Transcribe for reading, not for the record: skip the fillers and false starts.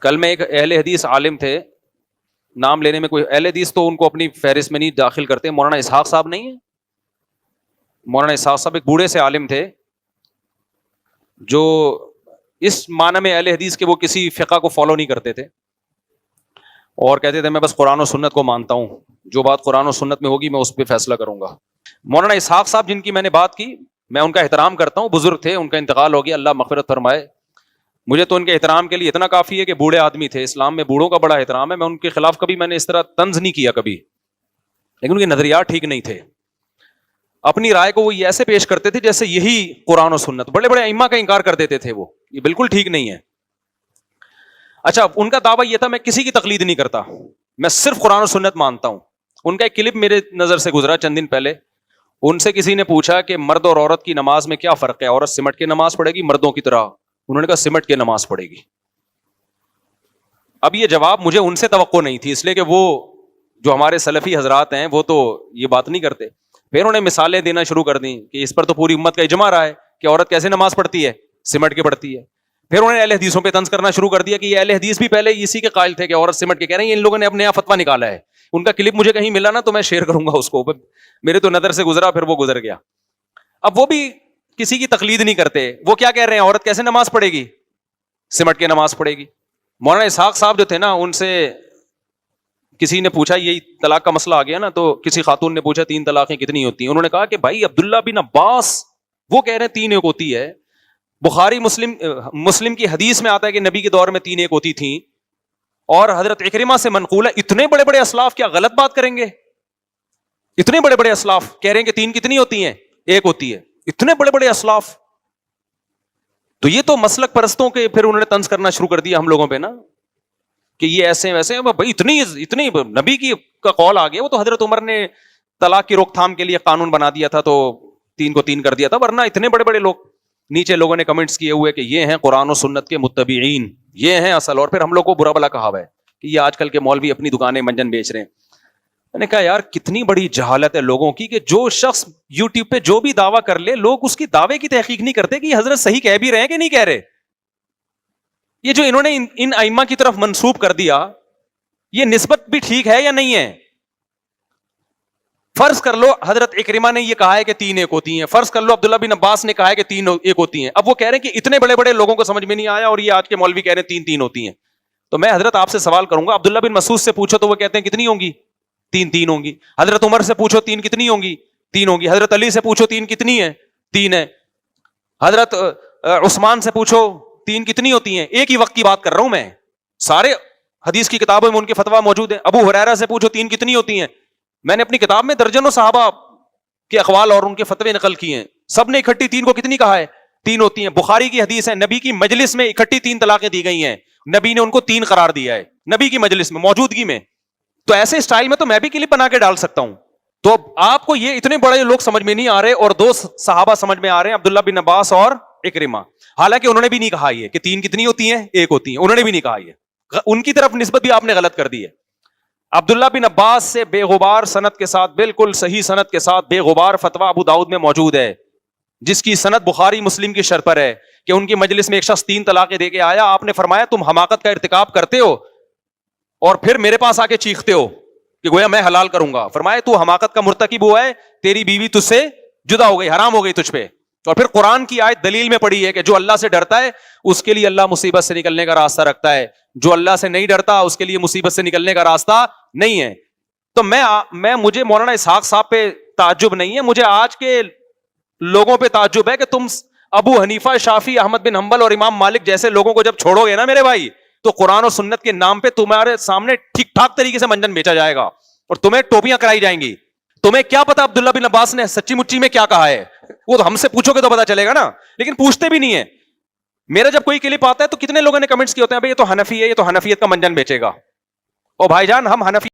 کل میں ایک اہل حدیث عالم تھے, نام لینے میں کوئی اہل حدیث تو ان کو اپنی فہرست میں نہیں داخل کرتے, مولانا اسحاق صاحب نہیں ہے, مولانا اسحاق صاحب ایک بوڑھے سے عالم تھے جو اس معنی میں اہل حدیث کے وہ کسی فقہ کو فالو نہیں کرتے تھے اور کہتے تھے میں بس قرآن و سنت کو مانتا ہوں, جو بات قرآن و سنت میں ہوگی میں اس پہ فیصلہ کروں گا. مولانا اسحاق صاحب جن کی میں نے بات کی, میں ان کا احترام کرتا ہوں, بزرگ تھے, ان کا انتقال ہو گیا, اللہ مغفرت فرمائے. مجھے تو ان کے احترام کے لیے اتنا کافی ہے کہ بوڑھے آدمی تھے, اسلام میں بوڑھوں کا بڑا احترام ہے, میں ان کے خلاف کبھی میں نے اس طرح طنز نہیں کیا کبھی, لیکن ان کے نظریات ٹھیک نہیں تھے. اپنی رائے کو وہ ایسے پیش کرتے تھے جیسے یہی قرآن و سنت, بڑے بڑے ائمہ کا انکار کر دیتے تھے, وہ یہ بالکل ٹھیک نہیں ہے. اچھا, ان کا دعویٰ یہ تھا میں کسی کی تقلید نہیں کرتا, میں صرف قرآن و سنت مانتا ہوں. ان کا ایک کلپ میرے نظر سے گزرا چند دن پہلے, ان سے کسی نے پوچھا کہ مرد اور عورت کی نماز میں کیا فرق ہے, عورت سمٹ کے نماز پڑھے گی مردوں کی طرح؟ انہوں نے کہا سمٹ کے نماز پڑھے گی. اب یہ جواب مجھے ان سے توقع نہیں تھی, اس لیے کہ وہ جو ہمارے سلفی حضرات ہیں وہ تو یہ بات نہیں کرتے. پھر انہوں نے مثالیں دینا شروع کر دیں کہ اس پر تو پوری امت کا اجماع رہا ہے کہ عورت کیسے نماز پڑھتی ہے, سمٹ کے پڑھتی ہے. پھر انہوں نے اہل حدیثوں پہ طنز کرنا شروع کر دیا کہ یہ اہل حدیث بھی پہلے اسی کے قائل تھے کہ عورت سمٹ کے, کہہ رہے ہیں ان لوگوں نے اپنے یہاں فتویٰ نکالا ہے. ان کا کلپ مجھے کہیں ملا نا تو میں شیئر کروں گا اس کو, میرے تو نظر سے گزرا, پھر وہ گزر گیا. اب وہ بھی کسی کی تقلید نہیں کرتے, وہ کیا کہہ رہے ہیں عورت کیسے نماز پڑھے گی, سمٹ کے نماز پڑھے گی. مولانا اسحاق صاحب جو تھے نا, ان سے کسی نے پوچھا, یہی طلاق کا مسئلہ آ گیا نا, تو کسی خاتون نے پوچھا 3 طلاقیں کتنی ہوتی ہیں؟ انہوں نے کہا کہ بھائی عبداللہ بن عباس وہ کہہ رہے ہیں 3 ایک ہوتی ہے, بخاری مسلم کی حدیث میں آتا ہے کہ نبی کے دور میں 3 ایک ہوتی تھیں, اور حضرت اکرمہ سے منقول ہے. اتنے بڑے بڑے اسلاف کیا غلط بات کریں گے؟ اتنے بڑے بڑے اسلاف کہہ رہے ہیں کہ 3 کتنی ہوتی ہیں, 1 ہوتی ہے. اتنے بڑے بڑے اسلاف, تو یہ تو مسلک پرستوں کے پھر انہوں نے طنز کرنا شروع کر دیا ہم لوگوں پہ نا, کہ یہ ایسے ویسے. بھائی اتنی نبی کی کا قول آ گیا, وہ تو حضرت عمر نے طلاق کی روک تھام کے لیے قانون بنا دیا تھا تو 3 کو 3 کر دیا تھا, ورنہ اتنے بڑے بڑے لوگ. نیچے لوگوں نے کمنٹس کیے ہوئے کہ یہ ہیں قرآن و سنت کے متبعین, یہ ہیں اصل. اور پھر ہم لوگ کو برا بلا کہا ہوا ہے کہ یہ آج کل کے مولوی اپنی دکانیں منجن بیچ رہے ہیں. میں نے کہا یار کتنی بڑی جہالت ہے لوگوں کی کہ جو شخص یوٹیوب پہ جو بھی دعویٰ کر لے, لوگ اس کی دعوے کی تحقیق نہیں کرتے کہ یہ حضرت صحیح کہہ بھی رہے ہیں کہ نہیں کہہ رہے. یہ جو انہوں نے ان ائمہ کی طرف منسوب کر دیا, یہ نسبت بھی ٹھیک ہے یا نہیں ہے؟ فرض کر لو حضرت اکرمہ نے یہ کہا ہے کہ 3 ایک ہوتی ہیں, فرض کر لو عبداللہ بن عباس نے کہا ہے کہ 3 ایک ہوتی ہیں. اب وہ کہہ رہے ہیں کہ اتنے بڑے بڑے لوگوں کو سمجھ میں نہیں آیا, اور یہ آج کے مولوی کہہ رہے ہیں 3 ہوتی ہیں. تو میں حضرت آپ سے سوال کروں گا, عبداللہ بن مسعود سے پوچھو تو وہ کہتے ہیں کتنی ہوں گی, 3 ہوں گی. حضرت عمر سے پوچھو 3 کتنی ہوں گی, 3 ہوں گی. حضرت علی سے پوچھو 3 کتنی ہے, 3 ہے. حضرت عثمان سے پوچھو 3 کتنی ہوتی ہیں. ایک ہی وقت کی بات کر رہا ہوں میں, سارے حدیث کی کتابوں میں ان کے فتویٰ موجود ہیں. ابو ہریرہ سے پوچھو 3 کتنی ہوتی ہیں. میں نے اپنی کتاب میں درجنوں صحابہ کے اقوال اور ان کے فتوے نقل کیے ہیں, سب نے اکٹھی 3 کو کتنی کہا ہے, 3 ہوتی ہیں. بخاری کی حدیث ہے, نبی کی مجلس میں اکٹھی 3 طلاقیں دی گئی ہیں, نبی نے ان کو 3 قرار دیا ہے نبی کی مجلس میں, موجودگی میں. تو ایسے اسٹائل میں تو میں بھی کلپ بنا کے ڈال سکتا ہوں. تو آپ کو یہ اتنے بڑے لوگ سمجھ میں نہیں آ رہے, اور 2 صحابہ سمجھ میں آ رہے ہیں, عبداللہ بن عباس اور اکرمہ. حالانکہ انہوں نے بھی نہیں کہا یہ کہ 3 کتنی ہوتی ہیں, 1 ہوتی ہیں. انہوں نے بھی نہیں کہا یہ, ان کی طرف نسبت بھی آپ نے غلط کر دی ہے. عبداللہ بن عباس سے بے غبار سند کے ساتھ, بالکل صحیح سند کے ساتھ بے غبار فتویٰ ابو داؤد میں موجود ہے, جس کی سند بخاری مسلم کی شرط پر ہے, کہ ان کی مجلس میں ایک شخص 3 طلاقیں دے کے آیا. آپ نے فرمایا تم حماقت کا ارتکاب کرتے ہو اور پھر میرے پاس آ کے چیختے ہو کہ گویا میں حلال کروں گا. فرمایا تو حماقت کا مرتکب ہوا ہے, تیری بیوی تجھ سے جدا ہو گئی, حرام ہو گئی تجھ پہ. اور پھر قرآن کی آیت دلیل میں پڑی ہے کہ جو اللہ سے ڈرتا ہے اس کے لیے اللہ مصیبت سے نکلنے کا راستہ رکھتا ہے, جو اللہ سے نہیں ڈرتا اس کے لیے مصیبت سے نکلنے کا راستہ نہیں ہے. تو مجھے مولانا اسحاق صاحب پہ تعجب نہیں ہے, مجھے آج کے لوگوں پہ تعجب ہے کہ تم ابو حنیفہ, شافعی, احمد بن حنبل اور امام مالک جیسے لوگوں کو جب چھوڑو گے نا میرے بھائی, تو قرآن و سنت کے نام پہ تمہارے سامنے ٹھیک ٹھاک طریقے سے منجن بیچا جائے گا اور تمہیں ٹوپیاں کرائی جائیں گی. تمہیں کیا پتا عبداللہ بن عباس نے سچی مچی میں کیا کہا ہے, وہ تو ہم سے پوچھو گے تو پتا چلے گا نا, لیکن پوچھتے بھی نہیں ہے. میرا جب کوئی کلپ آتا ہے تو کتنے لوگوں نے کمنٹس کیے ہوتے ہیں, بھائی یہ تو حنفی ہے, یہ تو حنفیت کا منجن بیچے گا. او بھائی جان, ہم حنفی